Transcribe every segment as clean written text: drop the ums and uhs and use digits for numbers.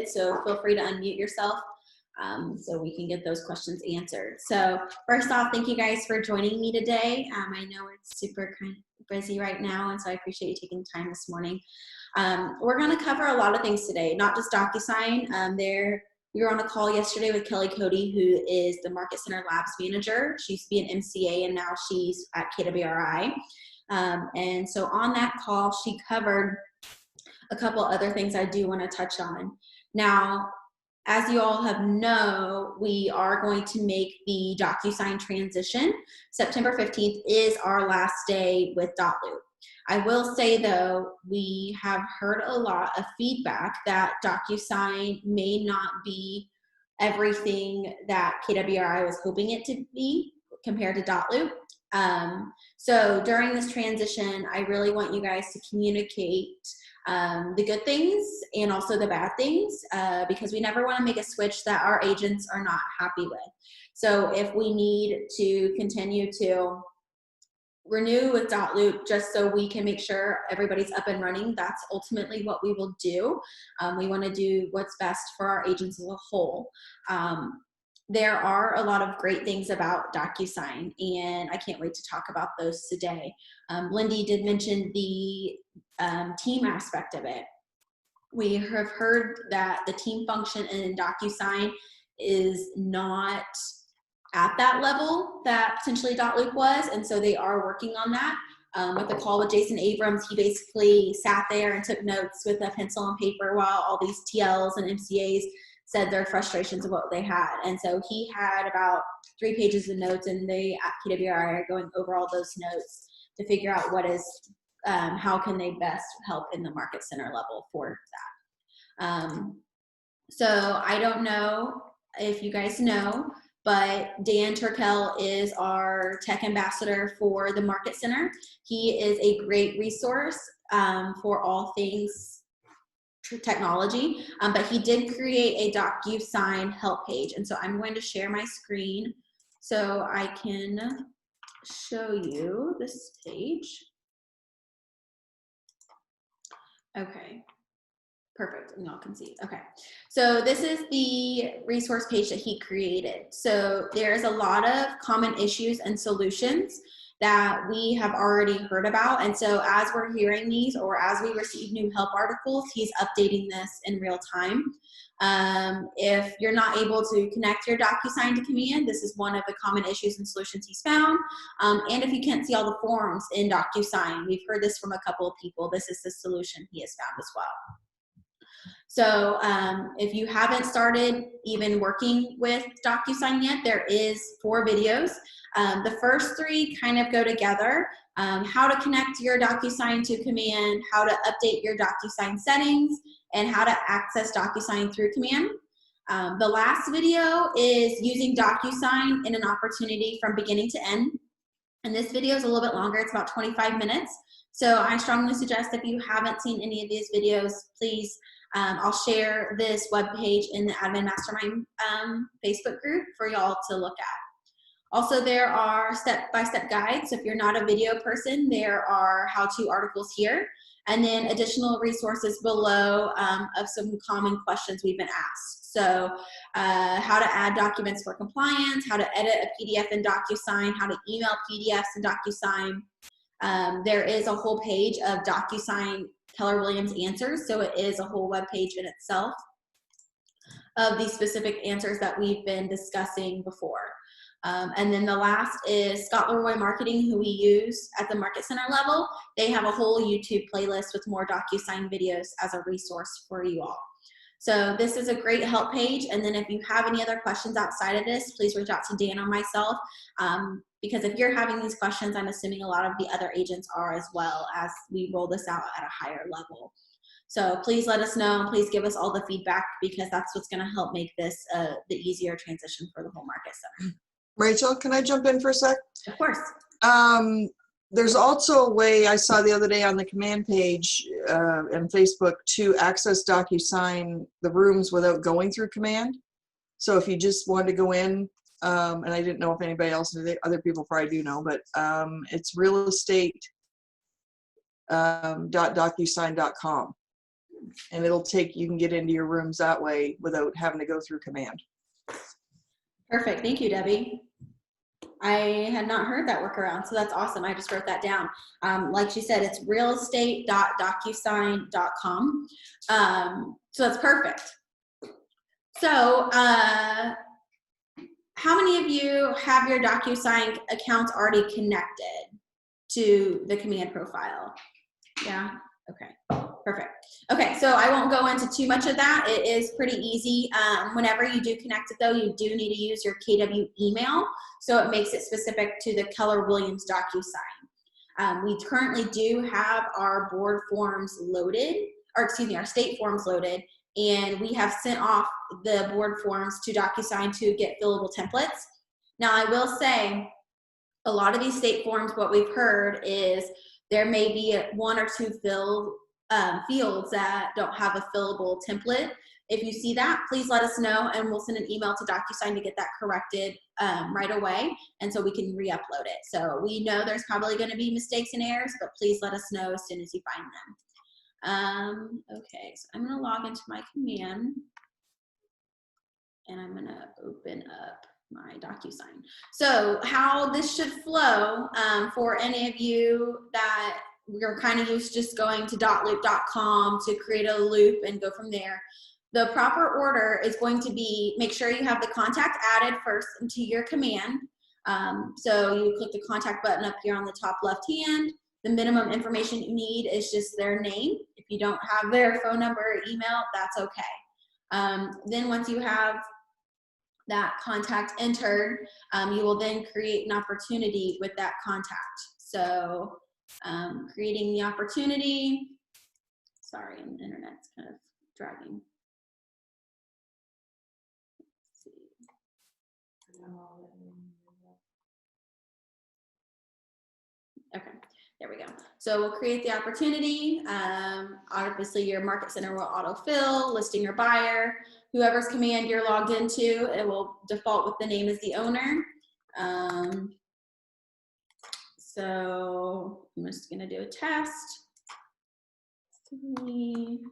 so feel free to unmute yourself so we can get those questions answered. So first off, thank you guys for joining me today. I know it's super kind of busy right now, and so I appreciate you taking the time this morning. We're going to cover a lot of things today, not just Docusign. We were on a call yesterday with Kelly Cody, who is the Market Center Labs manager. She used to be an MCA, and now she's at KWRI. And so on that call, she covered a couple other things I do want to touch on. Now, as you all know, we are going to make the Docusign transition. September 15th is our last day with Dotloop. I will say, though, we have heard a lot of feedback that Docusign may not be everything that KWRI was hoping it to be compared to Dotloop. So during this transition, I really want you guys to communicate the good things and also the bad things, because we never want to make a switch that our agents are not happy with. So if we need to continue to renew with Dotloop just so we can make sure everybody's up and running, that's ultimately what we will do. We want to do what's best for our agents as a whole. There are a lot of great things about Docusign, and I can't wait to talk about those today. Lindy did mention the team aspect of it. We have heard that the team function in Docusign is not at that level that potentially Dotloop was, and so they are working on that. With the call with Jason Abrams, he basically sat there and took notes with a pencil and paper while all these TLs and MCAs said their frustrations of what they had. And so he had about 3 pages of notes, and they at KWRI are going over all those notes to figure out what is, how can they best help in the Market Center level for that. So I don't know if you guys know, but Dan Turkel is our tech ambassador for the Market Center. He is a great resource for all things technology, but he did create a Docusign help page. And so I'm going to share my screen so I can show you this page. Okay, perfect, and y'all can see. Okay, so this is the resource page that he created. So there's a lot of common issues and solutions that we have already heard about. And so as we're hearing these, or as we receive new help articles, he's updating this in real time. If you're not able to connect your Docusign to Command, this is one of the common issues and solutions he's found. And if you can't see all the forms in Docusign, we've heard this from a couple of people, this is the solution he has found as well. So if you haven't started even working with Docusign yet, there is 4 videos. The first 3 kind of go together. How to connect your Docusign to Command, how to update your Docusign settings, and how to access Docusign through Command. The last video is using Docusign in an opportunity from beginning to end. And this video is a little bit longer, it's about 25 minutes. So I strongly suggest if you haven't seen any of these videos, please, I'll share this webpage in the Admin Mastermind Facebook group for y'all to look at. Also, there are step-by-step guides. So if you're not a video person, there are how-to articles here, and then additional resources below of some common questions we've been asked. So how to add documents for compliance, how to edit a PDF in Docusign, how to email PDFs in Docusign. There is a whole page of Docusign Keller Williams answers, so it is a whole web page in itself of the specific answers that we've been discussing before. And then the last is Scott Leroy Marketing, who we use at the Market Center level. They have a whole YouTube playlist with more Docusign videos as a resource for you all. So this is a great help page. And then if you have any other questions outside of this, please reach out to Dan or myself. Because if you're having these questions, I'm assuming a lot of the other agents are as well, as we roll this out at a higher level. So please let us know, and please give us all the feedback, because that's what's going to help make this the easier transition for the whole Market Center. Rachel, can I jump in for a sec? Of course. There's also a way I saw the other day on the Command page and Facebook to access Docusign the rooms without going through Command. So if you just wanted to go in, and I didn't know if anybody else knew, other people probably do know, but it's realestate.docusign.com. and you can get into your rooms that way without having to go through command. Perfect. Thank you, Debbie. I had not heard that workaround, so that's awesome. I just wrote that down. Like she said, it's realestate.docusign.com. So that's perfect. So how many of you have your Docusign accounts already connected to the command profile? Yeah, okay, perfect. Okay, so I won't go into too much of that. It is pretty easy. Whenever you do connect it though, you do need to use your KW email, so it makes it specific to the Keller Williams Docusign. We currently do have our board forms loaded, or excuse me, our state forms loaded, and we have sent off the board forms to Docusign to get fillable templates. Now I will say, a lot of these state forms, what we've heard is there may be one or two fields that don't have a fillable template. If you see that, please let us know, and we'll send an email to Docusign to get that corrected right away, and so we can re-upload it. So we know there's probably going to be mistakes and errors, but please let us know as soon as you find them. Okay, so I'm going to log into my command, and I'm going to open up my Docusign. So how this should flow for any of you that we're kind of used to just going to .loop.com to create a loop and go from there. The proper order is going to be, make sure you have the contact added first into your command. So you click the contact button up here on the top left hand. The minimum information you need is just their name. If you don't have their phone number or email, that's okay. Then once you have that contact entered, you will then create an opportunity with that contact. So creating the opportunity, sorry, the internet's kind of dragging. Let's see. Okay, there we go. So we'll create the opportunity. Obviously your market center will autofill, listing your buyer, whoever's command you're logged into, it will default with the name as the owner. So I'm just gonna do a test. 3,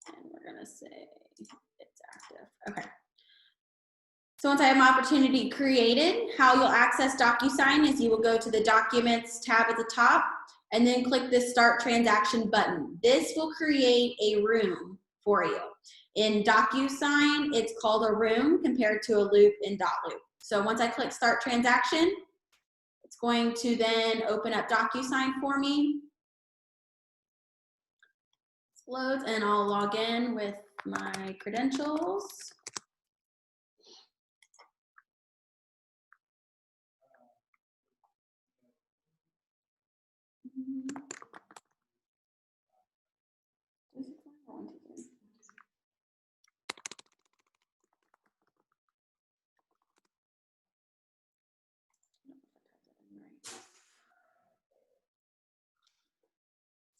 and we're gonna say it's active. Okay. So once I have my opportunity created, how you'll access Docusign is you will go to the Documents tab at the top and then click this Start Transaction button. This will create a room for you. In Docusign, it's called a room compared to a loop in .loop. So once I click Start Transaction, it's going to then open up Docusign for me. It loads, and I'll log in with my credentials.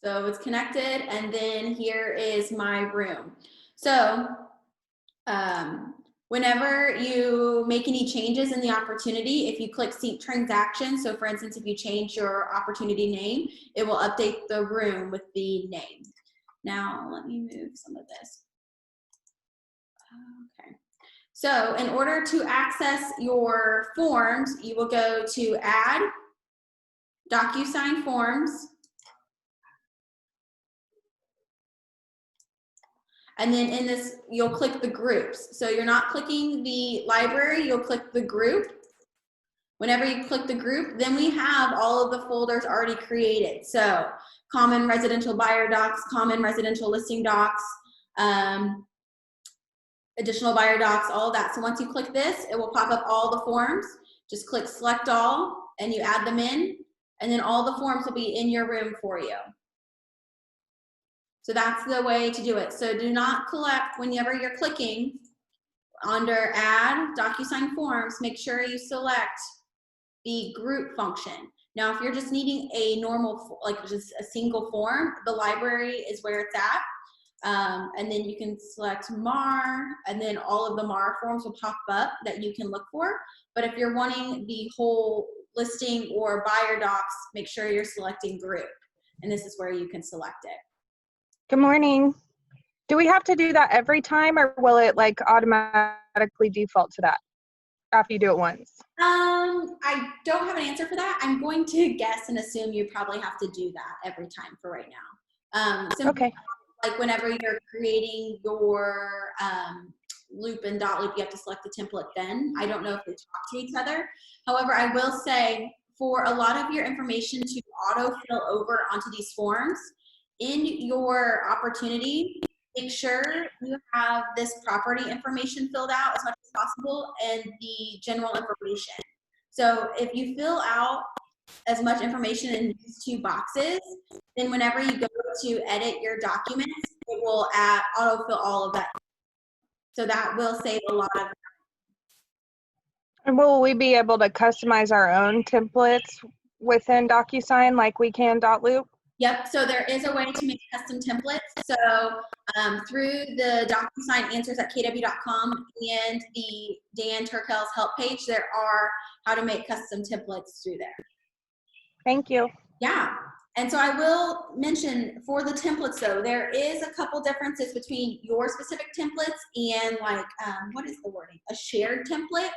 So it's connected, and then here is my room. So whenever you make any changes in the opportunity, if you click Sync Transaction, so for instance, if you change your opportunity name, it will update the room with the name. Now, let me move some of this. Okay. So in order to access your forms, you will go to Add, Docusign Forms, and then in this, you'll click the groups. So you're not clicking the library, you'll click the group. Whenever you click the group, then we have all of the folders already created. So common residential buyer docs, common residential listing docs, additional buyer docs, all of that. So once you click this, it will pop up all the forms. Just click select all and you add them in, and then all the forms will be in your room for you. So that's the way to do it. So do not collect, whenever you're clicking under Add, Docusign Forms, make sure you select the group function. Now, if you're just needing a normal, like just a single form, the library is where it's at. And then you can select MAR, and then all of the MAR forms will pop up that you can look for. But if you're wanting the whole listing or buyer docs, make sure you're selecting group. And this is where you can select it. Good morning. Do we have to do that every time, or will it like automatically default to that after you do it once? I don't have an answer for that. I'm going to guess and assume you probably have to do that every time for right now. Simply Okay. like whenever you're creating your loop and dot loop, you have to select the template then. I don't know if they talk to each other. However, I will say for a lot of your information to auto-fill over onto these forms, in your opportunity, make sure you have this property information filled out as much as possible and the general information. So if you fill out as much information in these two boxes, then whenever you go to edit your documents, it will autofill all of that. So that will save a lot of. And will we be able to customize our own templates within Docusign like we can .loop? Yep, so there is a way to make custom templates. So through the Docusign answers at kw.com and the Dan Turkel's help page, there are how to make custom templates through there. Thank you. Yeah, and so I will mention for the templates though, there is a couple differences between your specific templates and like, what is the wording? A shared template.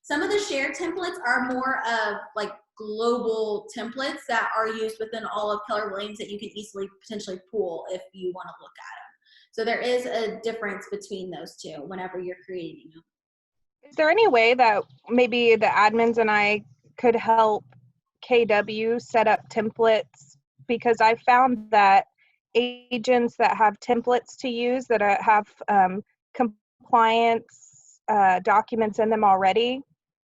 Some of the shared templates are more of like global templates that are used within all of Keller Williams that you can easily potentially pull if you want to look at them. So there is a difference between those two whenever you're creating them. Is there any way that maybe the admins and I could help KW set up templates? Because I found that agents that have templates to use that have compliance documents in them already,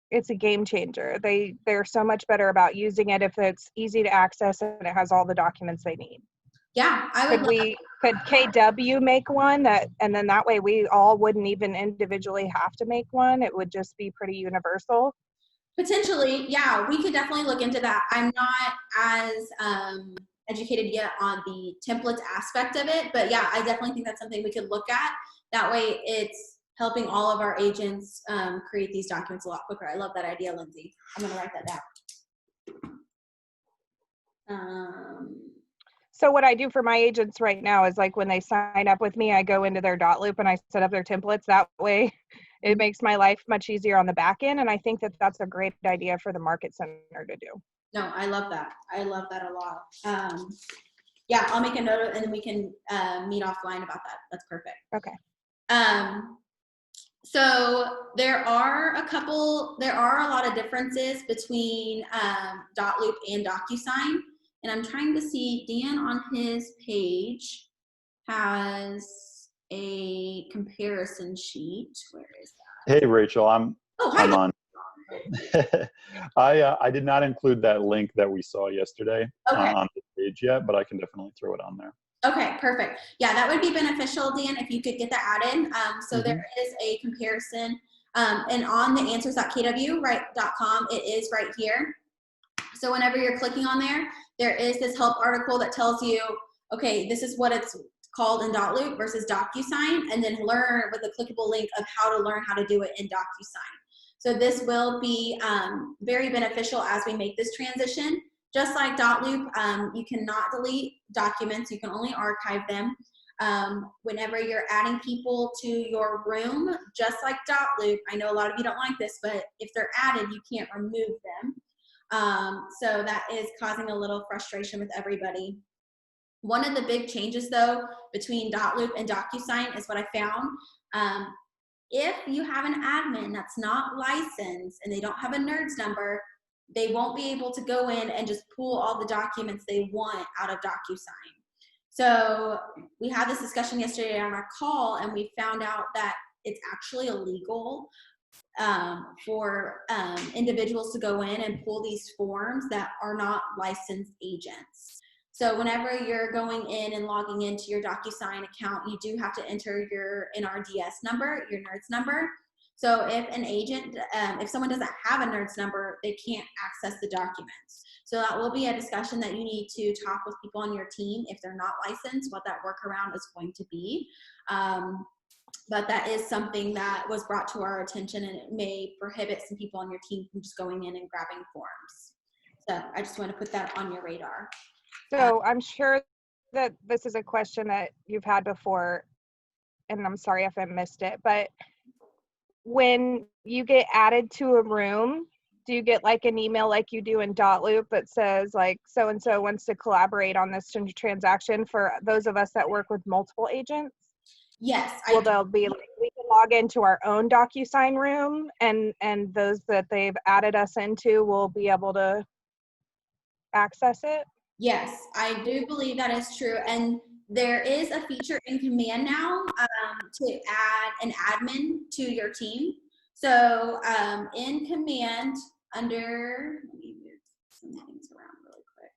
it's a game changer. They're so much better about using it if it's easy to access and it has all the documents they need. Yeah, I would. Could KW make one and then that way we all wouldn't even individually have to make one? It would just be pretty universal. Potentially, yeah, we could definitely look into that. I'm not as educated yet on the templates aspect of it, but yeah, I definitely think that's something we could look at. That way it's helping all of our agents create these documents a lot quicker. I love that idea, Lindsay. I'm gonna write that down. So what I do for my agents right now is like when they sign up with me, I go into their .loop and I set up their templates. That way it makes my life much easier on the back end. And I think that that's a great idea for the market center to do. No, I love that. I love that a lot. Yeah, I'll make a note of it and then we can meet offline about that. That's perfect. Okay. So there are a lot of differences between .loop and Docusign. And I'm trying to see, Dan on his page has a comparison sheet. Where is that? Hey, Rachel, I'm on. I did not include that link that we saw yesterday on the page yet, but I can definitely throw it on there. Okay, perfect. Yeah, that would be beneficial, Dan, if you could get that added. So there is a comparison. And on the answers.kw.com, it is right here. So whenever you're clicking on there, there is this help article that tells you, okay, this is what it's called in .loop versus Docusign, and then learn with a clickable link of how to learn how to do it in Docusign. So this will be very beneficial as we make this transition. Just like .loop, you cannot delete documents, you can only archive them. Whenever you're adding people to your room, just like .loop, I know a lot of you don't like this, but if they're added, you can't remove them. So that is causing a little frustration with everybody. One of the big changes though between .loop and Docusign is what I found. If you have an admin that's not licensed and they don't have a NERDS number, they won't be able to go in and just pull all the documents they want out of Docusign. So we had this discussion yesterday on our call and we found out that it's actually illegal for individuals to go in and pull these forms that are not licensed agents. So whenever you're going in and logging into your Docusign account, you do have to enter your NRDS number, your NERDS number. So if an agent, if someone doesn't have a NERDS number, they can't access the documents. So that will be a discussion that you need to talk with people on your team if they're not licensed, what that workaround is going to be. But that is something that was brought to our attention and it may prohibit some people on your team from just going in and grabbing forms. So I just want to put that on your radar. So I'm sure that this is a question that you've had before. and I'm sorry if I missed it, but when you get added to a room, do you get like an email like you do in Dotloop that says like so-and-so wants to collaborate on this transaction for those of us that work with multiple agents? Yes, Well, they'll be like, we can log into our own Docusign room, and those that they've added us into will be able to access it? Yes, I do believe that is true. And there is a feature in Command now to add an admin to your team. So in Command under, let me move some things around really quick.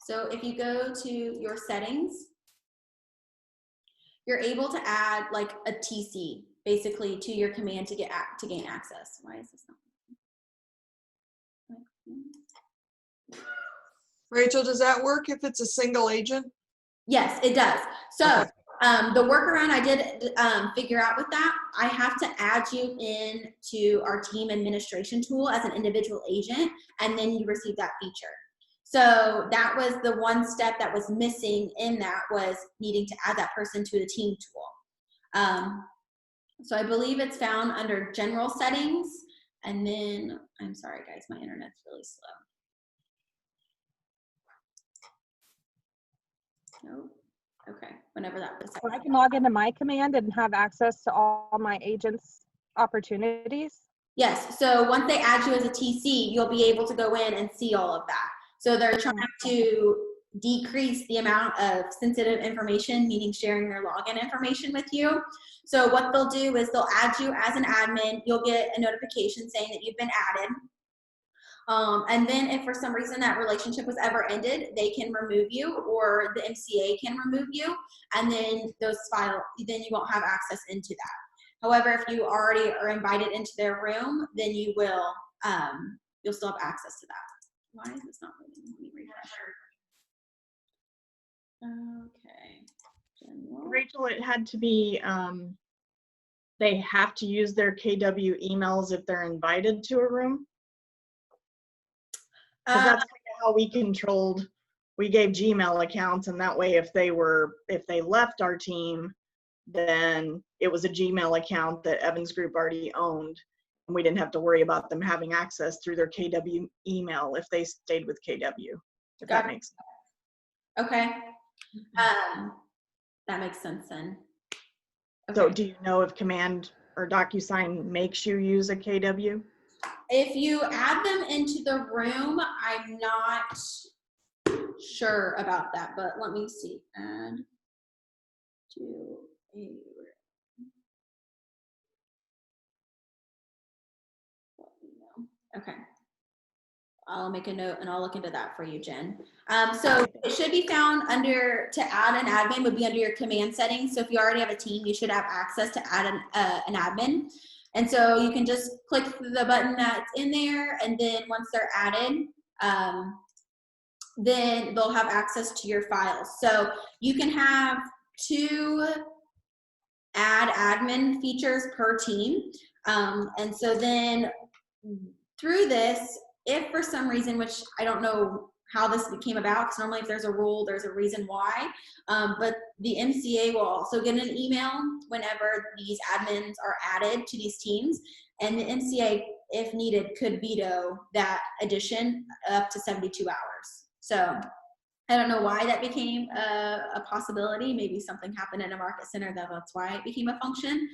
So if you go to your settings, you're able to add like a TC basically to your command to gain access. Why is this not? Rachel, does that work if it's a single agent? Yes, it does. So Okay. the workaround I did figure out with that, I have to add you into our team administration tool as an individual agent, and then you receive that feature. So that was the one step that was missing in that, was needing to add that person to the team tool. So I believe it's found under general settings, and then, I'm sorry guys, my internet's really slow. Nope. Okay, whenever that was. So I can log into my command and have access to all my agents' opportunities? Yes, so once they add you as a TC, you'll be able to go in and see all of that. So they're trying to decrease the amount of sensitive information, meaning sharing their login information with you. So what they'll do is they'll add you as an admin. You'll get a notification saying that you've been added. And then if for some reason that relationship was ever ended, they can remove you, or the MCA can remove you, and then then you won't have access into that. However, if you already are invited into their room, then you will, you'll still have access to that. Why is this not moving? Let me refresh. Okay. General. Rachel, it had to be, they have to use their KW emails if they're invited to a room? 'Cause that's kind of how we controlled, we gave Gmail accounts, and that way if they left our team, then it was a Gmail account that Evans Group already owned, and we didn't have to worry about them having access through their KW email if they stayed with KW, if that makes sense. Okay. That makes sense then. Okay. So do you know if Command or DocuSign makes you use a KW? If you add them into the room, I'm not sure about that, but let me see. Add to a room. Okay. I'll make a note and I'll look into that for you, Jen. So it should be found under, to add an admin would be under your command settings. So if you already have a team, you should have access to add an admin. And so you can just click the button that's in there, and then once they're added, then they'll have access to your files. So you can have 2 add admin features per team. And so then through this, if for some reason, which I don't know how this came about, because normally if there's a rule, there's a reason why, but the MCA will also get an email whenever these admins are added to these teams, and the MCA, if needed, could veto that addition up to 72 hours. So I don't know why that became a possibility. Maybe something happened in a market center that's why it became a function.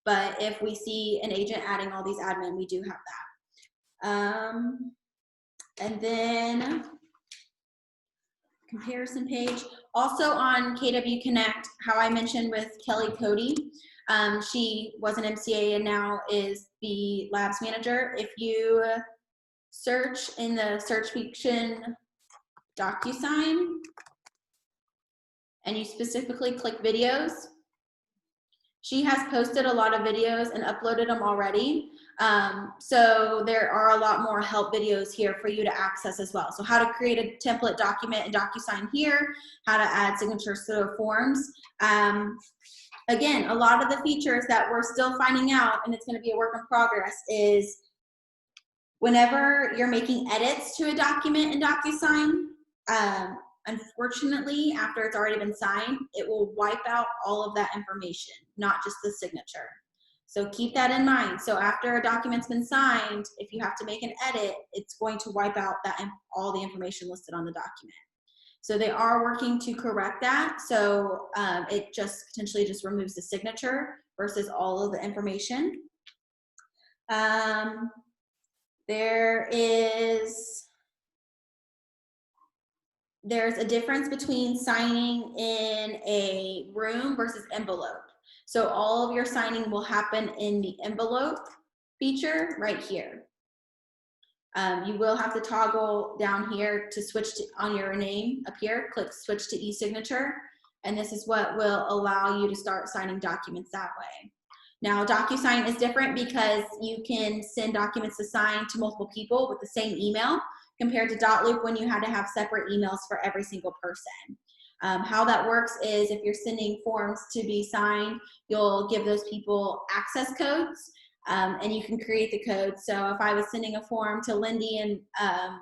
But if we see an agent adding all these admin, we do have that. And then comparison page. Also on KW Connect, how I mentioned with Kelly Cody, she was an MCA and now is the labs manager. If you search in the search function Docusign and you specifically click videos, she has posted a lot of videos and uploaded them already. So there are a lot more help videos here for you to access as well. So how to create a template document in DocuSign here, how to add signatures to forms. Again, a lot of the features that we're still finding out, and it's going to be a work in progress, is whenever you're making edits to a document in DocuSign, Unfortunately, after it's already been signed, it will wipe out all of that information, not just the signature. So keep that in mind. So after a document's been signed, if you have to make an edit, it's going to wipe out all the information listed on the document. So they are working to correct that. So it just potentially just removes the signature versus all of the information. There's a difference between signing in a room versus envelope. So all of your signing will happen in the envelope feature right here. You will have to toggle down here to switch to, on your name up here, click switch to e-signature, and this is what will allow you to start signing documents that way. Now, DocuSign is different because you can send documents to sign to multiple people with the same email compared to Dotloop when you had to have separate emails for every single person. How that works is if you're sending forms to be signed, you'll give those people access codes, and you can create the code. So if I was sending a form to Lindy and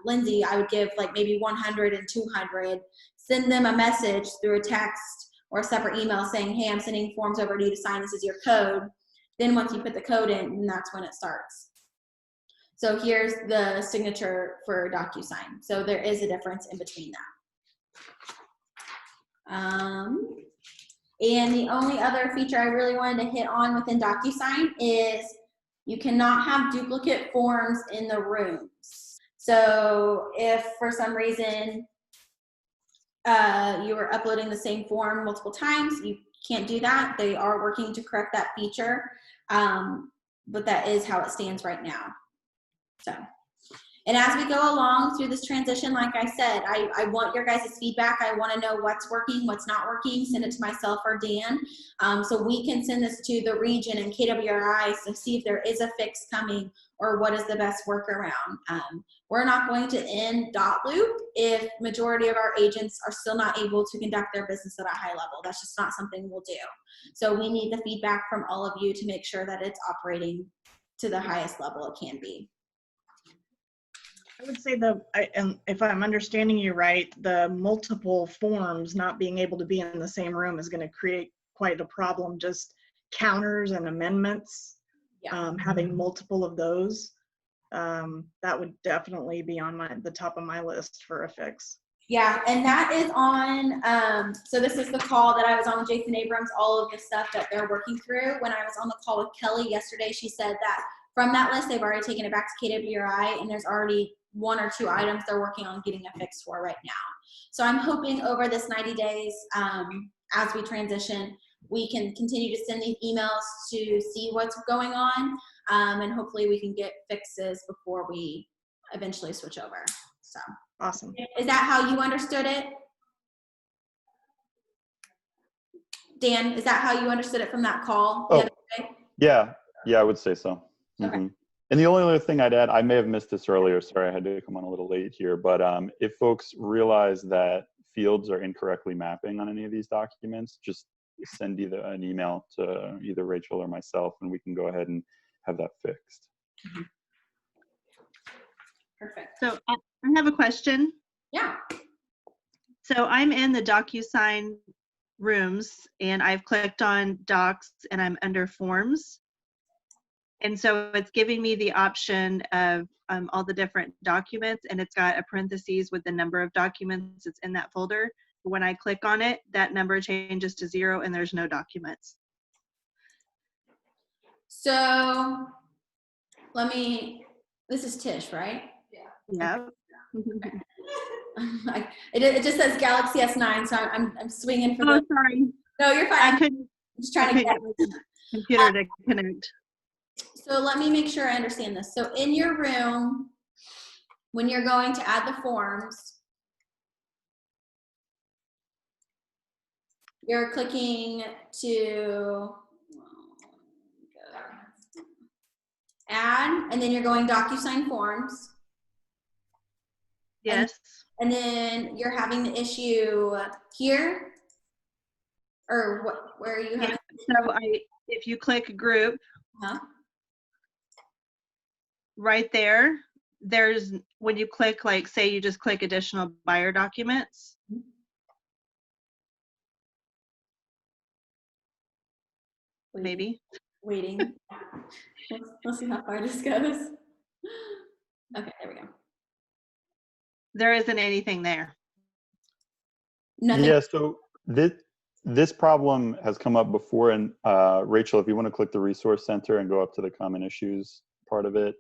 Lindsay, I would give like maybe 100 and 200, send them a message through a text or a separate email saying, hey, I'm sending forms over to you to sign, this is your code. Then once you put the code in, that's when it starts. So here's the signature for DocuSign. So there is a difference in between that. And the only other feature I really wanted to hit on within DocuSign is you cannot have duplicate forms in the rooms. So if for some reason you are uploading the same form multiple times, you can't do that. They are working to correct that feature, but that is how it stands right now. So, and as we go along through this transition, like I said, I want your guys' feedback. I want to know what's working, what's not working. Send it to myself or Dan, so we can send this to the region and KWRI to see if there is a fix coming or what is the best workaround. We're not going to end Dotloop if majority of our agents are still not able to conduct their business at a high level. That's just not something we'll do. So we need the feedback from all of you to make sure that it's operating to the highest level it can be. I would say and if I'm understanding you right, the multiple forms not being able to be in the same room is going to create quite a problem. Just counters and amendments, Yeah. having multiple of those, that would definitely be on the top of my list for a fix. Yeah, and that is on, so this is the call that I was on with Jason Abrams, all of the stuff that they're working through. When I was on the call with Kelly yesterday, she said that from that list, they've already taken it back to KWRI, and there's already 1 or 2 items they're working on getting a fix for right now. So I'm hoping over this 90 days, as we transition, we can continue to send these emails to see what's going on, and hopefully we can get fixes before we eventually switch over. So Awesome. is that how you understood it? Dan, is that how you understood it from that call the other day? Yeah, I would say so. Okay. Mm-hmm. And the only other thing I'd add, I may have missed this earlier, sorry, I had to come on a little late here, but if folks realize that fields are incorrectly mapping on any of these documents, just send either an email to either Rachel or myself, and we can go ahead and have that fixed. Mm-hmm. Perfect. So I have a question. Yeah. So I'm in the DocuSign rooms and I've clicked on docs and I'm under forms. And so it's giving me the option of all the different documents, and it's got a parentheses with the number of documents that's in that folder. When I click on it, that number changes to 0 and there's no documents. So this is Tish, right? Yeah. It just says Galaxy S9, so I'm swinging for Oh, the. sorry. No, you're fine. I couldn't. I'm just trying to get. My computer to connect. So let me make sure I understand this. So in your room, when you're going to add the forms, you're clicking to add, and then you're going DocuSign Forms. Yes. And then you're having the issue here, or what? Where are you having? Yeah. So if you click group, right there, there's when you click, like say you just click additional buyer documents, maybe. Waiting. We'll see how far this goes. Okay, there we go. There isn't anything there. Nothing. Yeah, so this problem has come up before, and Rachel, if you want to click the Resource Center and go up to the Common Issues part of it.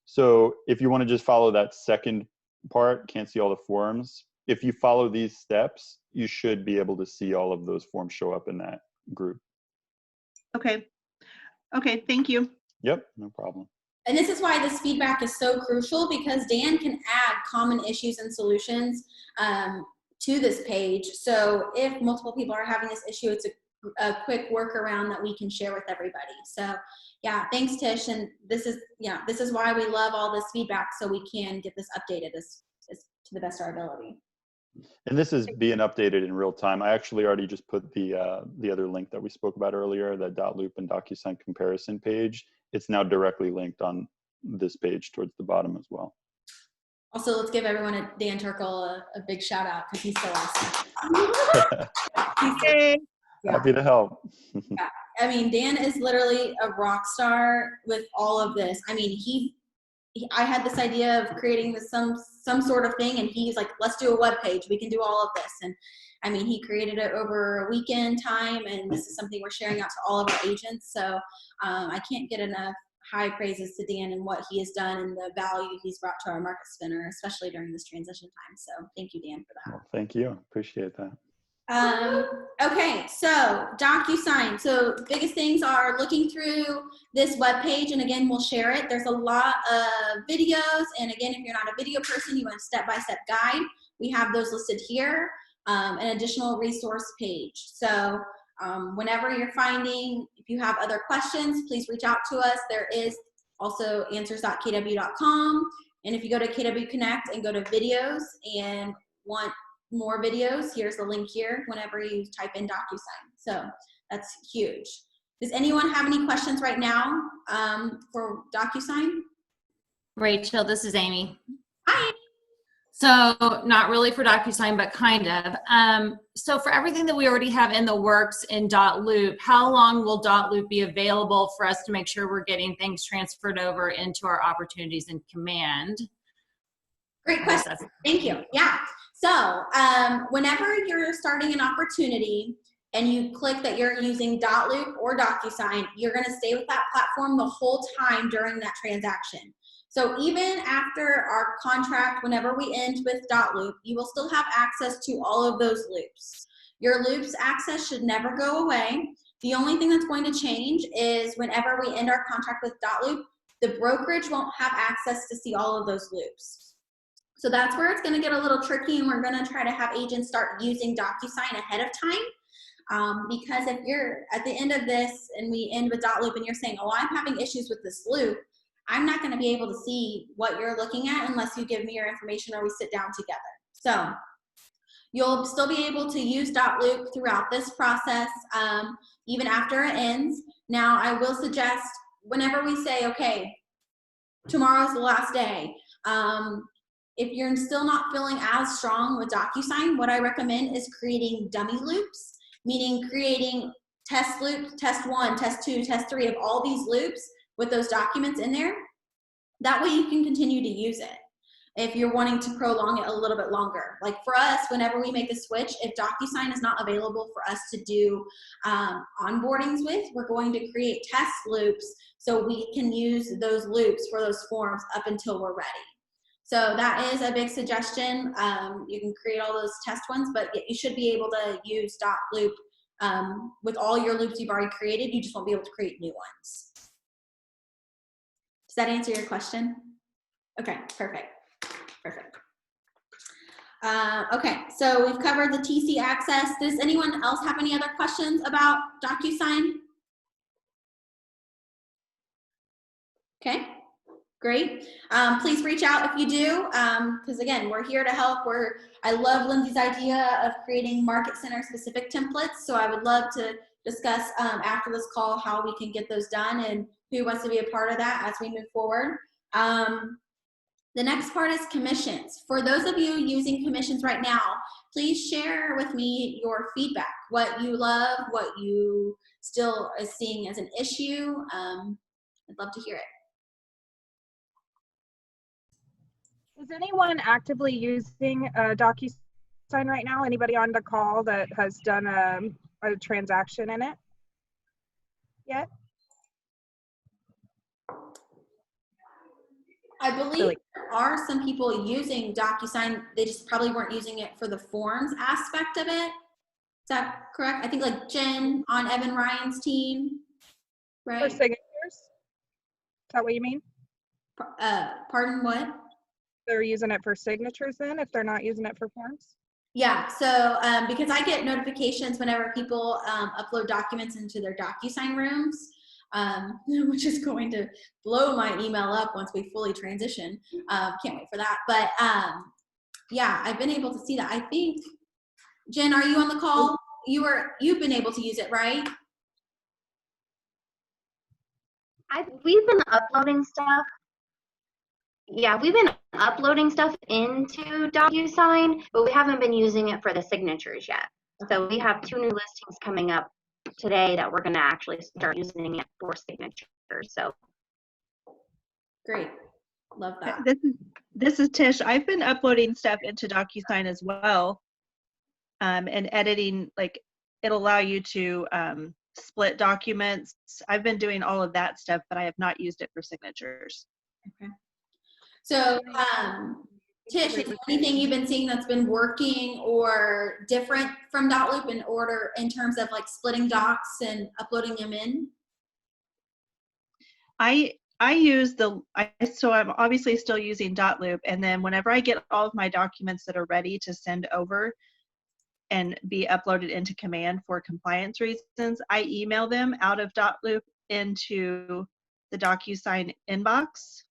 So if you want to just follow that second part, can't see all the forms. If you follow these steps, you should be able to see all of those forms show up in that group. Okay. Okay, thank you. Yep, no problem. And this is why this feedback is so crucial, because Dan can add common issues and solutions to this page. So if multiple people are having this issue, it's a quick workaround that we can share with everybody. So yeah, thanks Tish. And this is why we love all this feedback, so we can get this updated as to the best of our ability. And this is being updated in real time. I actually already just put the other link that we spoke about earlier, the .loop and Docusign comparison page. It's now directly linked on this page towards the bottom as well. Also, let's give everyone at Dan Turkle a big shout out, because he's so awesome. Yay. Yeah. Happy to help. Yeah. I mean, Dan is literally a rock star with all of this. I mean, I had this idea of creating some sort of thing, and he's like, let's do a web page. We can do all of this. And I mean, he created it over a weekend time, and this is something we're sharing out to all of our agents. So I can't get enough high praises to Dan and what he has done and the value he's brought to our market spinner, especially during this transition time. So thank you, Dan, for that. Well, thank you. Appreciate that. Okay, so DocuSign. So biggest things are looking through this web page, and again, we'll share it. There's a lot of videos, and again, if you're not a video person, you want a step-by-step guide, we have those listed here. An additional resource page. So whenever you're finding, if you have other questions, please reach out to us. There is also answers.kw.com, and if you go to KW Connect and go to videos and want more videos, here's the link here whenever you type in DocuSign. So that's huge. Does anyone have any questions right now for DocuSign? Rachel, this is Amy. Hi. So not really for DocuSign, but kind of. So for everything that we already have in the works in .loop, how long will .loop be available for us to make sure we're getting things transferred over into our opportunities in Command? Great question. Thank you. Yeah. So whenever you're starting an opportunity and you click that you're using .loop or DocuSign, you're going to stay with that platform the whole time during that transaction. So even after our contract, whenever we end with .loop, you will still have access to all of those loops. Your loops access should never go away. The only thing that's going to change is whenever we end our contract with .loop, the brokerage won't have access to see all of those loops. So that's where it's going to get a little tricky, and we're going to try to have agents start using DocuSign ahead of time. Because if you're at the end of this and we end with .loop and you're saying, oh, I'm having issues with this loop, I'm not going to be able to see what you're looking at unless you give me your information or we sit down together. So you'll still be able to use .loop throughout this process, even after it ends. Now, I will suggest whenever we say, okay, tomorrow's the last day, if you're still not feeling as strong with DocuSign, what I recommend is creating dummy loops, meaning creating test loops, test 1, test 2, test 3 of all these loops with those documents in there. That way you can continue to use it if you're wanting to prolong it a little bit longer. Like for us, whenever we make a switch, if DocuSign is not available for us to do onboardings with, we're going to create test loops so we can use those loops for those forms up until we're ready. So that is a big suggestion. You can create all those test ones, but you should be able to use .loop with all your loops you've already created. You just won't be able to create new ones. Does that answer your question? Okay, perfect. Perfect. Okay, so we've covered the TC access. Does anyone else have any other questions about DocuSign? Okay. Great. Please reach out if you do, because again, we're here to help. I love Lindsay's idea of creating market center specific templates. So I would love to discuss after this call how we can get those done and who wants to be a part of that as we move forward. The next part is commissions. For those of you using commissions right now, please share with me your feedback, what you love, what you still is seeing as an issue, I'd love to hear it. Is anyone actively using Docusign right now? Anybody on the call that has done a transaction in it yet? I believe Really? there are some people using Docusign. They just probably weren't using it for the forms aspect of it. Is that correct? I think like Jen on Evan Ryan's team, For right? signatures? Is that what you mean? Pardon, what? They're using it for signatures then, if they're not using it for forms? Yeah, so because I get notifications whenever people upload documents into their Docusign rooms, which is going to blow my email up once we fully transition. Can't wait for that. But yeah, I've been able to see that. I think, Jen, are you on the call? You've been able to use it, right? We've been uploading stuff. Yeah, we've been uploading stuff into DocuSign, but we haven't been using it for the signatures yet. So we have 2 new listings coming up today that we're going to actually start using it for signatures. So Great, love that. This is Tish. I've been uploading stuff into DocuSign as well, and editing. Like, it'll allow you to split documents. I've been doing all of that stuff, but I have not used it for signatures. Okay. So, Tish, is there anything you've been seeing that's been working or different from Dotloop in terms of like splitting docs and uploading them in? I use so I'm obviously still using Dotloop, and then whenever I get all of my documents that are ready to send over and be uploaded into Command for compliance reasons, I email them out of Dotloop into the DocuSign inbox,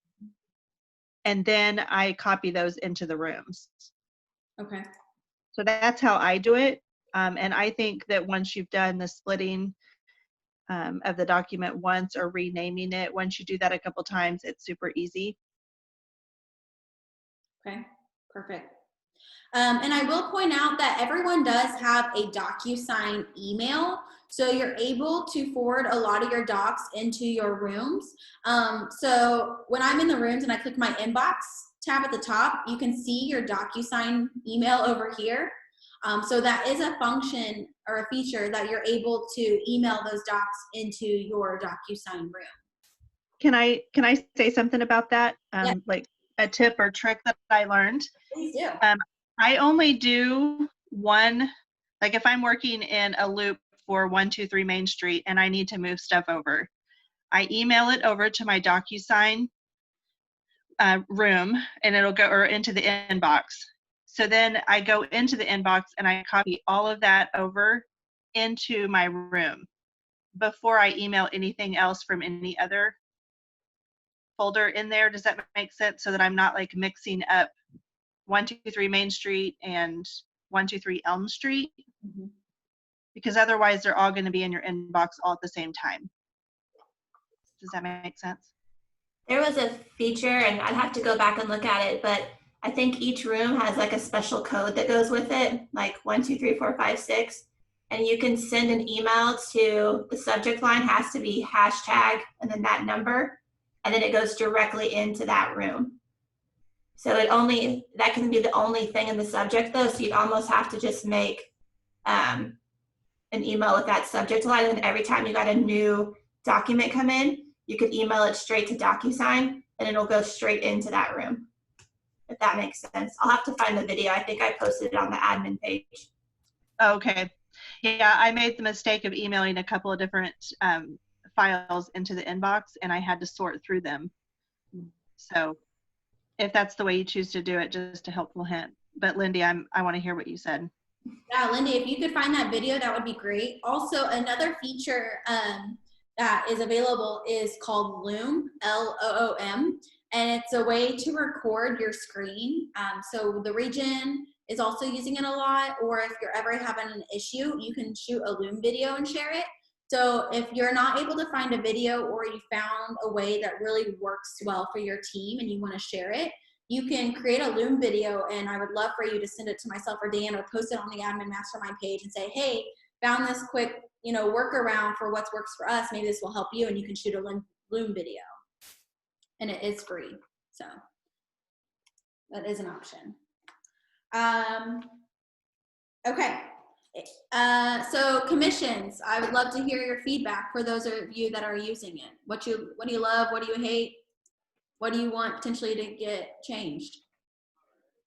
and then I copy those into the rooms. Okay. So that's how I do it. And I think that once you've done the splitting of the document once or renaming it, once you do that a couple times, it's super easy. Okay, perfect. And I will point out that everyone does have a DocuSign email, so you're able to forward a lot of your docs into your rooms. So when I'm in the rooms and I click my inbox tab at the top, you can see your DocuSign email over here. So that is a function or a feature that you're able to email those docs into your DocuSign room. Can I say something about that? Yeah. Like a tip or trick that I learned? Please do. I only do one, like if I'm working in a loop for 123 Main Street and I need to move stuff over, I email it over to my DocuSign room, and it'll go or into the inbox. So then I go into the inbox and I copy all of that over into my room before I email anything else from any other folder in there. Does that make sense? So that I'm not like mixing up 123 Main Street and 123 Elm Street, because otherwise they're all going to be in your inbox all at the same time. Does that make sense? There was a feature, and I'd have to go back and look at it, but I think each room has like a special code that goes with it, like 1, 2, 3, 4, 5, 6. And you can send an email to the subject line has to be hashtag and then that number, and then it goes directly into that room. So that can be the only thing in the subject though, so you'd almost have to just make an email with that subject line, and every time you got a new document come in, you could email it straight to DocuSign and it'll go straight into that room, if that makes sense. I'll have to find the video. I think I posted it on the admin page. Okay. Yeah, I made the mistake of emailing a couple of different files into the inbox, and I had to sort through them. So if that's the way you choose to do it, just a helpful hint. But Lindy, I want to hear what you said. Yeah, Lindy, if you could find that video, that would be great. Also, another feature that is available is called Loom, L-O-O-M, and it's a way to record your screen. So the region is also using it a lot, or if you're ever having an issue, you can shoot a Loom video and share it. So if you're not able to find a video, or you found a way that really works well for your team and you want to share it, you can create a Loom video, and I would love for you to send it to myself or Dan, or post it on the Admin Mastermind page and say, hey, found this quick, you know, workaround for what works for us. Maybe this will help you, and you can shoot a Loom video. And it is free, so that is an option. Okay, so commissions. I would love to hear your feedback for those of you that are using it. What do you love? What do you hate? What do you want potentially to get changed?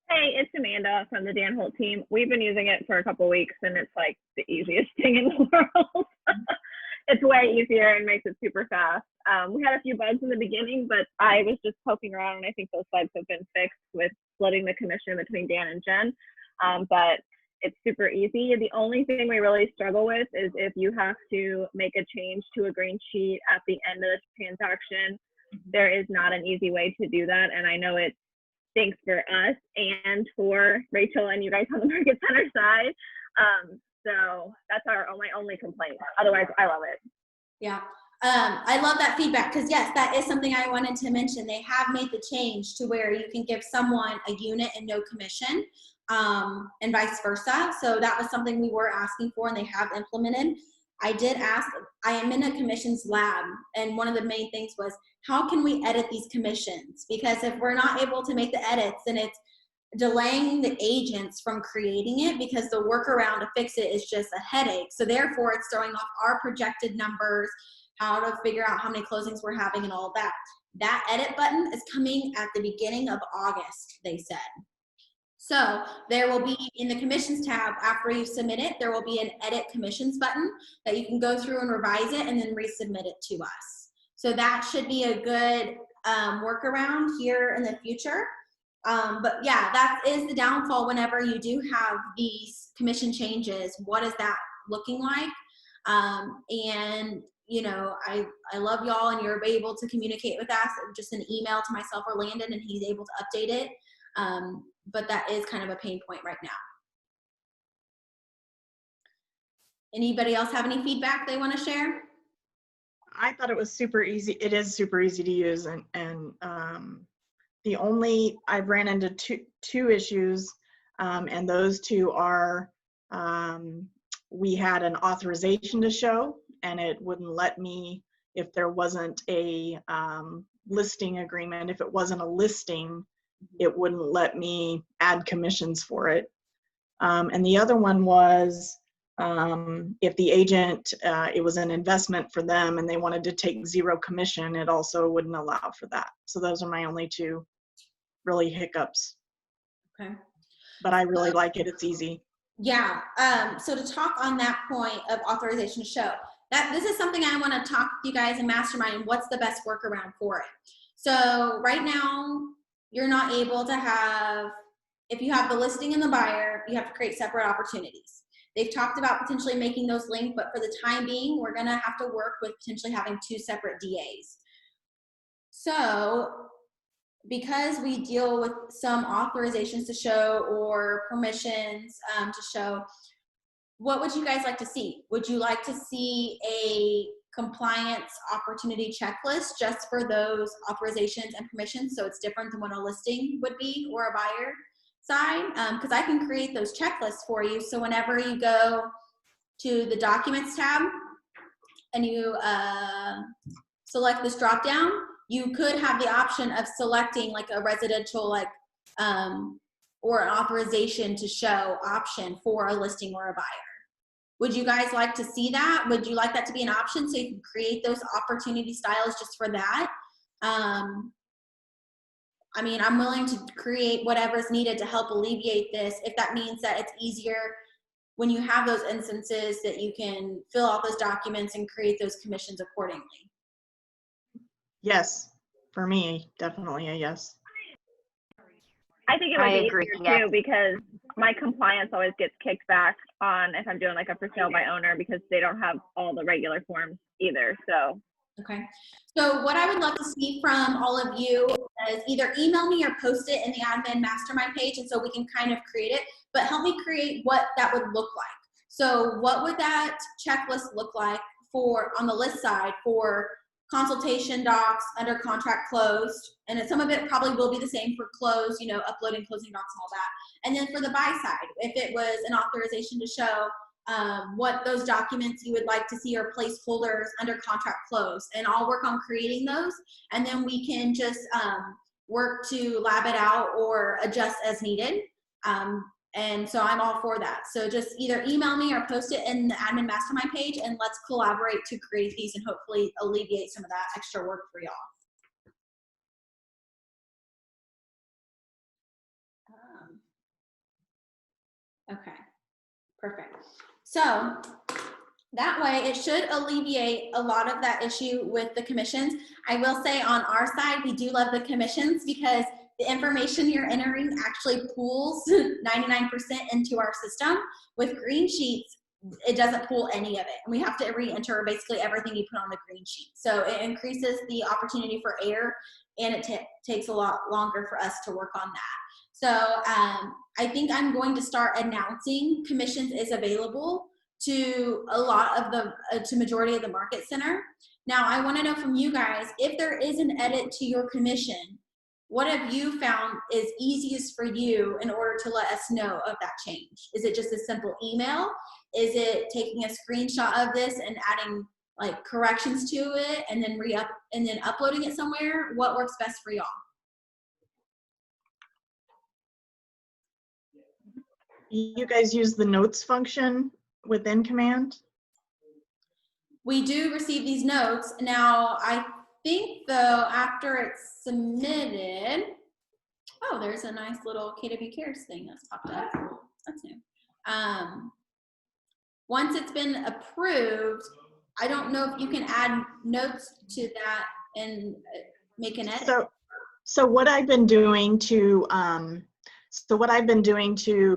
Hey, it's Amanda from the Dan Holt team. We've been using it for a couple weeks, and it's like the easiest thing in the world. It's way easier and makes it super fast. We had a few bugs in the beginning, but I was just poking around, and I think those bugs have been fixed with splitting the commission between Dan and Jen. But it's super easy. The only thing we really struggle with is if you have to make a change to a green sheet at the end of the transaction. There is not an easy way to do that, and I know it stinks for us and for Rachel and you guys on the Market Center side. So that's my only complaint. Otherwise, I love it. Yeah, I love that feedback, because yes, that is something I wanted to mention. They have made the change to where you can give someone a unit and no commission, and vice versa. So that was something we were asking for, and they have implemented. I did ask, I am in a commissions lab, and one of the main things was, how can we edit these commissions? Because if we're not able to make the edits, then it's delaying the agents from creating it, because the workaround to fix it is just a headache. So therefore, it's throwing off our projected numbers, how to figure out how many closings we're having and all of that. That edit button is coming at the beginning of August, they said. So there will be, in the commissions tab, after you submit it, there will be an edit commissions button that you can go through and revise it and then resubmit it to us. So that should be a good workaround here in the future. But yeah, that is the downfall whenever you do have these commission changes. What is that looking like? And you know, I love y'all, and you're able to communicate with us, just an email to myself or Landon, and he's able to update it. But that is kind of a pain point right now. Anybody else have any feedback they want to share? I thought it was super easy. It is super easy to use, and the only, I've ran into two issues, and those two are, we had an authorization to show, and it wouldn't let me, if there wasn't a listing agreement, if it wasn't a listing, it wouldn't let me add commissions for it. And the other one was, if the agent, it was an investment for them and they wanted to take 0 commission, it also wouldn't allow for that. So those are my only two really hiccups. Okay. But I really like it. It's easy. Yeah. So to talk on that point of authorization to show, that this is something I want to talk with you guys in Mastermind. What's the best workaround for it? So right now, you're not able to have, if you have the listing and the buyer, you have to create separate opportunities. They've talked about potentially making those linked, but for the time being, we're going to have to work with potentially having 2 separate DAs. So because we deal with some authorizations to show or permissions to show, what would you guys like to see? Would you like to see a compliance opportunity checklist just for those authorizations and permissions, so it's different than what a listing would be or a buyer side? Because I can create those checklists for you, so whenever you go to the Documents tab and you select this drop down, you could have the option of selecting like a residential, like or an authorization to show option for a listing or a buyer. Would you guys like to see that? Would you like that to be an option so you can create those opportunity styles just for that? I mean, I'm willing to create whatever's needed to help alleviate this, if that means that it's easier when you have those instances that you can fill out those documents and create those commissions accordingly. Yes, for me, definitely a yes. I think it would be agree, easier too, because my compliance always gets kicked back on if I'm doing like a for sale by owner, because they don't have all the regular forms either. So okay, so what I would love to see from all of you is either email me or post it in the admin mastermind page, and so we can kind of create it, but help me create what that would look like. So what would that checklist look like for, on the list side, for consultation docs, under contract, closed, and some of it probably will be the same for closed, you know, uploading closing docs and all that. And then for the buy side, if it was an authorization to show, what those documents you would like to see or placeholders under contract close, and I'll work on creating those, and then we can just work to lab it out or adjust as needed. And so I'm all for that. So just either email me or post it in the admin mastermind page, and let's collaborate to create these and hopefully alleviate some of that extra work for y'all. Okay, perfect. So that way it should alleviate a lot of that issue with the commissions. I will say on our side, we do love the commissions because the information you're entering actually pools 99% into our system. With green sheets, it doesn't pool any of it. And we have to re-enter basically everything you put on the green sheet. So it increases the opportunity for error, and it takes a lot longer for us to work on that. So I think I'm going to start announcing commissions is available to a lot of the, to majority of the market center. Now I wanna know from you guys, if there is an edit to your commission, what have you found is easiest for you in order to let us know of that change? Is it just a simple email? Is it taking a screenshot of this and adding like corrections to it and then uploading it somewhere? What works best for y'all? You guys use the notes function within Command? We do receive these notes. Now, I think though, after it's submitted, oh, there's a nice little KW Cares thing that's popped up. That's new. Once it's been approved, I don't know if you can add notes to that and make an edit. So what I've been doing to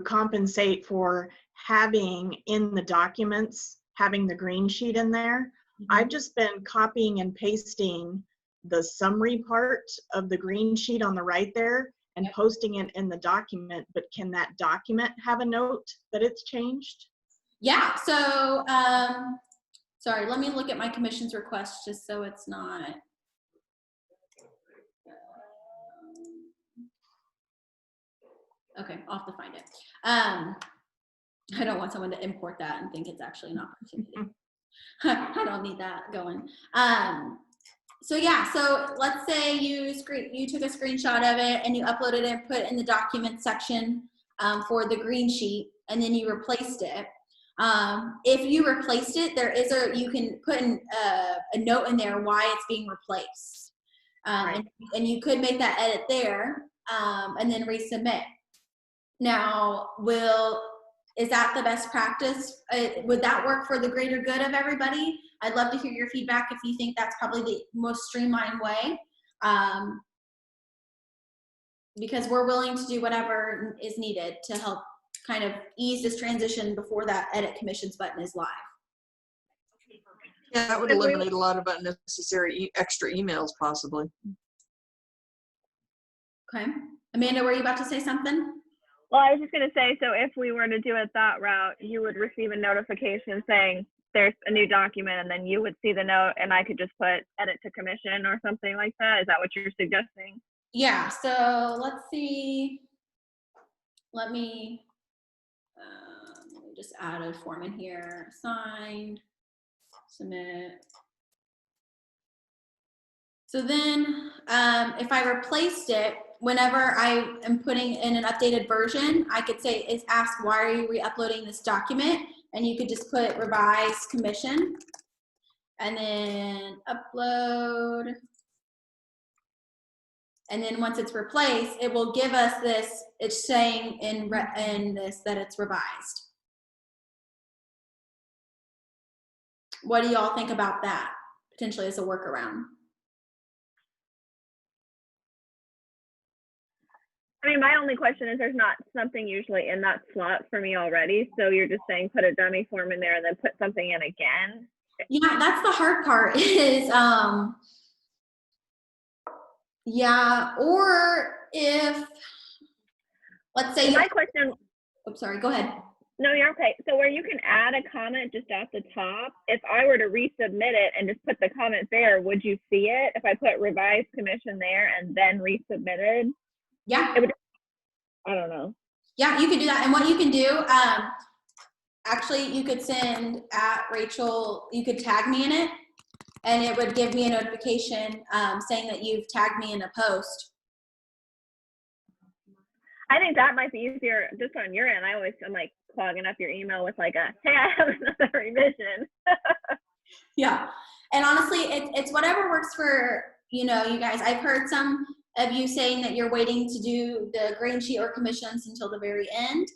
compensate for having in the documents, having the green sheet in there, I've just been copying and pasting the summary part of the green sheet on the right there and posting it in the document. But can that document have a note that it's changed? Yeah, so, sorry, let me look at my commissions request just so it's not. Okay, I'll have to find it. I don't want someone to import that and think it's actually an opportunity. I don't need that going. So yeah, so let's say you took a screenshot of it and you uploaded it and put it in the document section for the green sheet, and then you replaced it. If you replaced it, you can put in a note in there why it's being replaced. Right. And you could make that edit there and then resubmit. Now, is that the best practice? Would that work for the greater good of everybody? I'd love to hear your feedback if you think that's probably the most streamlined way. Because we're willing to do whatever is needed to help kind of ease this transition before that edit commissions button is live. Yeah, that would eliminate a lot of unnecessary extra emails possibly. Okay. Amanda, were you about to say something? Well, I was just going to say, so if we were to do it that route, you would receive a notification saying there's a new document, and then you would see the note, and I could just put edit to commission or something like that. Is that what you're suggesting? Yeah, so let's see. Let me just add a form in here. Signed, submit. So then if I replaced it, whenever I am putting in an updated version, I could say, ask, why are you re-uploading this document? And you could just put revised commission and then upload. And then once it's replaced, it will give us this, it's saying in this that it's revised. What do y'all think about that? Potentially as a workaround. I mean, my only question is there's not something usually in that slot for me already. So you're just saying put a dummy form in there and then put something in again. Yeah, that's the hard part is, yeah, or if, let's say. My question. Oh, sorry, go ahead. No, you're okay. So where you can add a comment just at the top, if I were to resubmit it and just put the comment there, would you see it? If I put revised commission there and then resubmitted? Yeah. It would, I don't know. Yeah, you can do that. And what you can do, actually, you could send at Rachel, you could tag me in it, and it would give me a notification saying that you've tagged me in a post. I think that might be easier just on your end. I'm like clogging up your email with like a, hey, I have another revision. Yeah. And honestly, it's whatever works for, you guys. I've heard some of you saying that you're waiting to do the green sheet or commissions until the very end.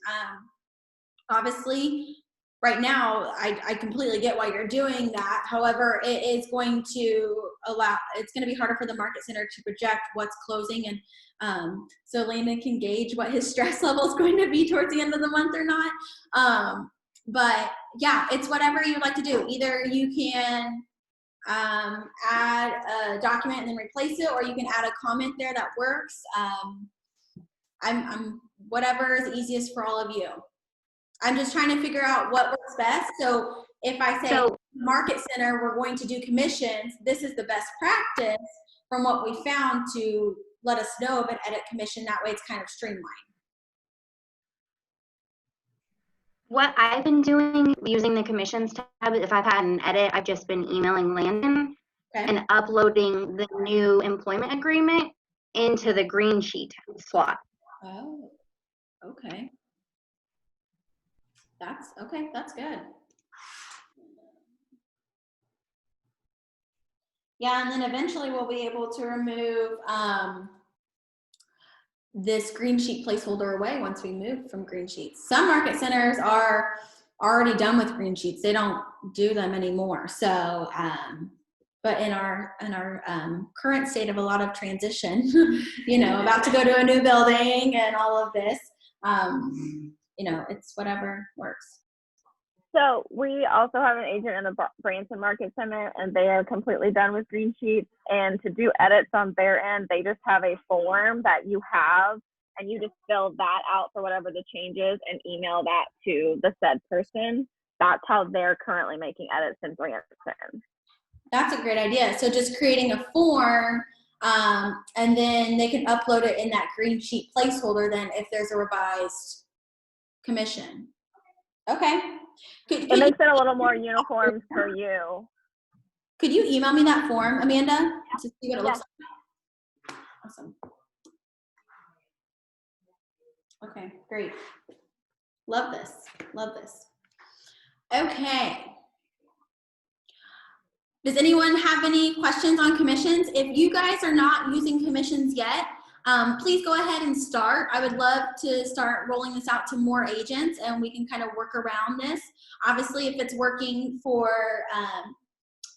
Obviously, right now, I completely get why you're doing that. However, it is going to it's going to be harder for the market center to project what's closing. And so Landon can gauge what his stress level is going to be towards the end of the month or not. But yeah, it's whatever you would like to do. Either you can add a document and then replace it, or you can add a comment there that works. I'm whatever is easiest for all of you. I'm just trying to figure out what works best. So if I say market center, we're going to do commissions, this is the best practice from what we found to let us know of an edit commission. That way it's kind of streamlined. What I've been doing using the commissions tab, if I've had an edit, I've just been emailing Landon and uploading the new employment agreement into the green sheet slot. Oh, okay. That's good. Yeah, and then eventually we'll be able to remove this green sheet placeholder away once we move from green sheets. Some market centers are already done with green sheets. They don't do them anymore. So, but in our current state of a lot of transition, about to go to a new building and all of this, it's whatever works. So we also have an agent in the Branson Market Center, and they are completely done with green sheets. And to do edits on their end, they just have a form that you have, and you just fill that out for whatever the change is and email that to the said person. That's how they're currently making edits in Branson. That's a great idea. So just creating a form, and then they can upload it in that green sheet placeholder then if there's a revised commission. Okay. It makes it a little more uniform for you. Could you email me that form, Amanda, to see what it looks like? Awesome. Okay, great. Love this. Love this. Okay. Does anyone have any questions on commissions? If you guys are not using commissions yet, please go ahead and start. I would love to start rolling this out to more agents, and we can kind of work around this. Obviously, if it's working for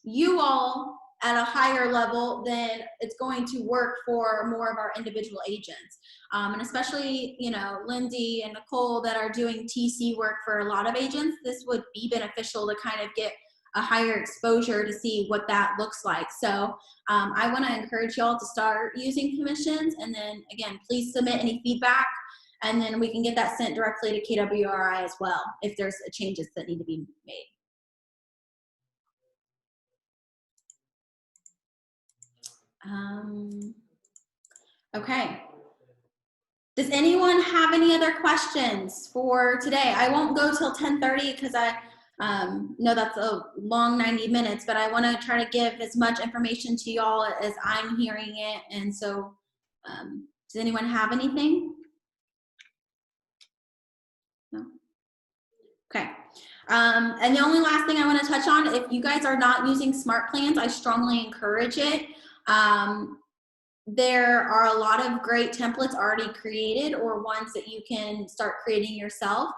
you all at a higher level, then it's going to work for more of our individual agents. And especially, Lindsay and Nicole that are doing TC work for a lot of agents, this would be beneficial to kind of get a higher exposure to see what that looks like. So I want to encourage y'all to start using commissions, and then again, please submit any feedback, and then we can get that sent directly to KWRI as well if there's changes that need to be made. Okay. Does anyone have any other questions for today? I won't go till 10:30 because I know that's a long 90 minutes, but I want to try to give as much information to y'all as I'm hearing it. And so, does anyone have anything? No? Okay. And the only last thing I want to touch on, if you guys are not using smart plans, I strongly encourage it. There are a lot of great templates already created, or ones that you can start creating yourself.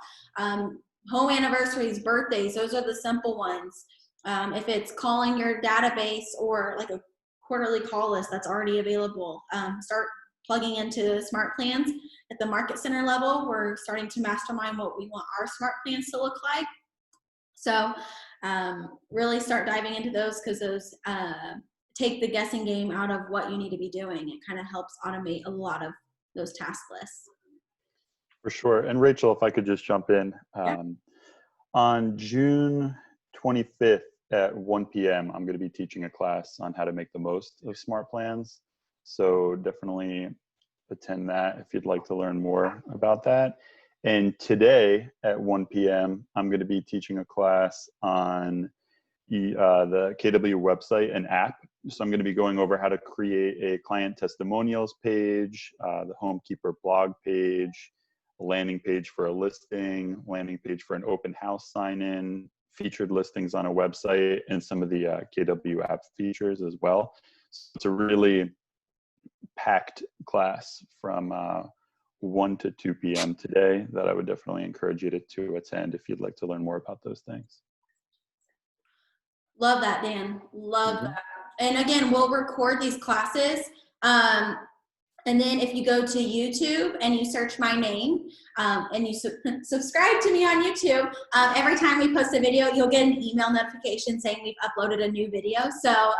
Home anniversaries, birthdays, those are the simple ones. If it's calling your database or like a quarterly call list, that's already available. Start plugging into smart plans. At the market center level, we're starting to mastermind what we want our smart plans to look like. So really start diving into those, because those take the guessing game out of what you need to be doing. It kind of helps automate a lot of those task lists. For sure. And Rachel, if I could just jump in, on June 25th at 1 p.m., I'm going to be teaching a class on how to make the most of smart plans. So definitely attend that if you'd like to learn more about that. And today at 1 p.m., I'm going to be teaching a class on the KW website and app. So I'm going to be going over how to create a client testimonials page, the Homekeeper blog page, a landing page for a listing, landing page for an open house sign-in, featured listings on a website, and some of the KW app features as well. So it's a really packed class from 1 to 2 p.m. today that I would definitely encourage you to attend if you'd like to learn more about those things. Love that, Dan. Love Mhm. that. And again, we'll record these classes. And then if you go to YouTube and you search my name and you subscribe to me on YouTube, every time we post a video, you'll get an email notification saying we've uploaded a new video. So,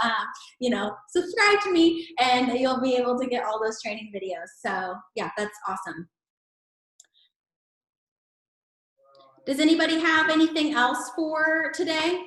you know, subscribe to me and you'll be able to get all those training videos. So yeah, that's awesome. Does anybody have anything else for today?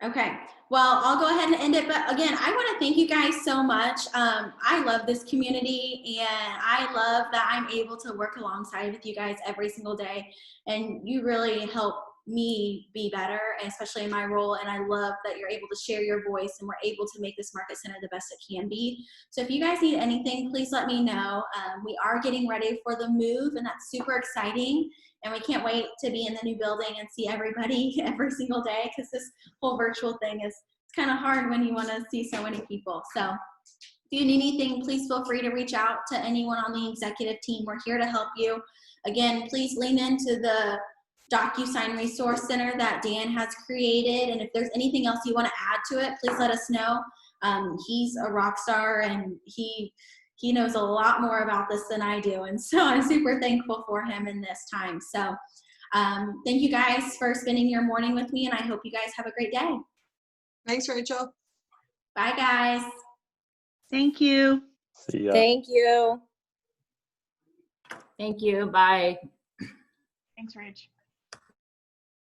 Okay, well, I'll go ahead and end it. But again, I want to thank you guys so much. I love this community and I love that I'm able to work alongside with you guys every single day. And you really help me be better, especially in my role. And I love that you're able to share your voice and we're able to make this market center the best it can be. So if you guys need anything, please let me know. We are getting ready for the move and that's super exciting. And we can't wait to be in the new building and see everybody every single day because this whole virtual thing is kind of hard when you want to see so many people. So if you need anything, please feel free to reach out to anyone on the executive team. We're here to help you. Again, please lean into the Docusign Resource Center that Dan has created. And if there's anything else you want to add to it, please let us know. He's a rock star and he knows a lot more about this than I do. And so I'm super thankful for him in this time. So thank you guys for spending your morning with me and I hope you guys have a great day. Thanks, Rachel. Bye guys. Thank you. See ya. Thank you. Thank you. Bye. Thanks, Rach.